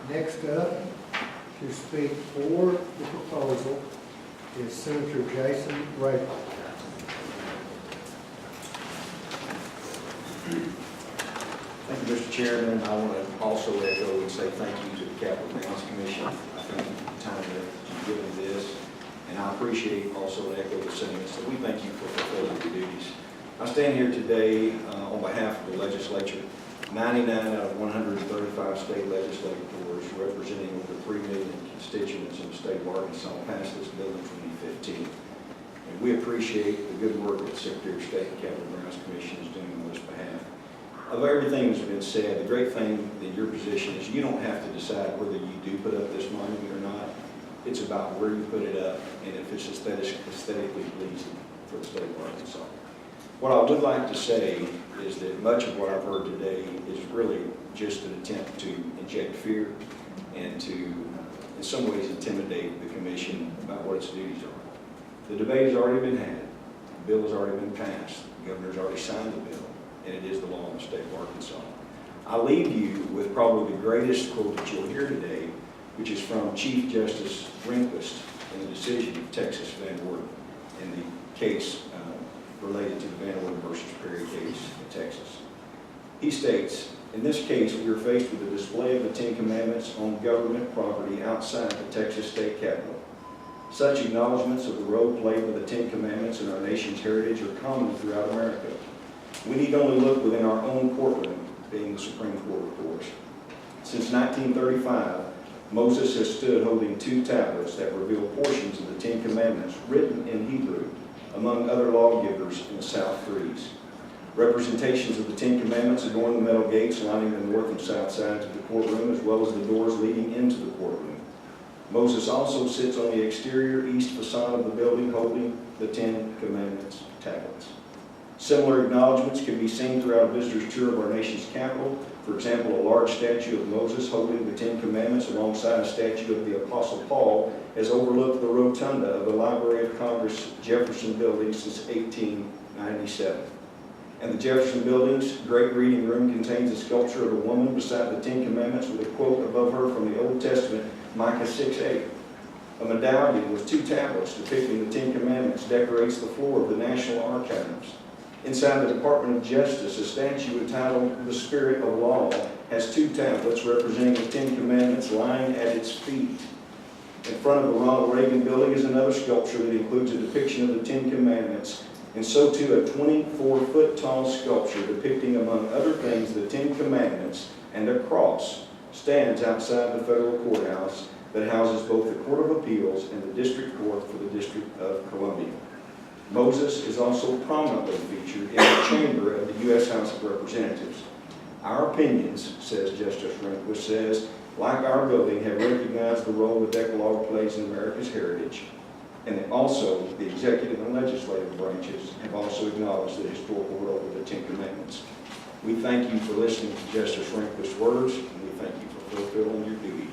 Next up to speak for the proposal is Senator Jason Rapert. Thank you, Mr. Chairman. I want to also echo and say thank you to the Capital Grounds Commission. I thank you for the time that you've given this, and I appreciate also and echo the sentiments. So we thank you for fulfilling your duties. I stand here today on behalf of the legislature. 99 out of 135 state legislators representing over 3 million constituents in the state of Arkansas passed this bill in 2015. And we appreciate the good work that the Secretary of State and Capital Grounds Commission is doing on this behalf. Of everything that's been said, the great thing in your position is you don't have to decide whether you do put up this monument or not. It's about where you put it up and if it's aesthetically pleasing for the state of Arkansas. What I would like to say is that much of what I've heard today is really just an attempt to inject fear and to, in some ways, intimidate the commission about what its duties are. The debate has already been had. The bill has already been passed. The governor's already signed the bill, and it is the law in the state of Arkansas. I leave you with probably the greatest quote that you'll hear today, which is from Chief Justice Rehnquist in the decision of Texas Van Orden in the case related to the Van Orden versus Perry case in Texas. He states, in this case, we are faced with the display of the Ten Commandments on government property outside the Texas state capitol. Such acknowledgments of the role played by the Ten Commandments in our nation's heritage are common throughout America. We need only look within our own courtroom, being the Supreme Court, of course. Since 1935, Moses has stood holding 2 tablets that reveal portions of the Ten Commandments written in Hebrew, among other lawgivers in the South Threes. Representations of the Ten Commandments adorn the metal gates lining the north and south sides of the courtroom, as well as the doors leading into the courtroom. Moses also sits on the exterior east facade of the building holding the Ten Commandments tablets. Similar acknowledgments can be seen throughout a visitor's tour of our nation's capital. For example, a large statue of Moses holding the Ten Commandments alongside a statue of the Apostle Paul has overlooked the rotunda of the Library of Congress Jefferson Building since 1897. And the Jefferson Building's great reading room contains a sculpture of a woman beside the Ten Commandments with a quote above her from the Old Testament, Micah 6:8. A medallion with 2 tablets depicting the Ten Commandments decorates the floor of the National Archives. Inside the Department of Justice, a statue entitled The Spirit of Law has 2 tablets representing the Ten Commandments lying at its feet. In front of the Ronald Reagan Building is another sculpture that includes a depiction of the Ten Commandments, and so too a 24-foot-tall sculpture depicting, among other things, the Ten Commandments, and a cross stands outside the federal courthouse that houses both the Court of Appeals and the District Court for the District of Columbia. Moses is also prominently featured in the chamber of the U.S. House of Representatives. Our opinions, says Justice Rehnquist, says, like our building, have recognized the role the Decalogue plays in America's heritage, and also the executive and legislative branches have also acknowledged the historical role of the Ten Commandments. We thank you for listening to Justice Rehnquist's words, and we thank you for fulfilling your duty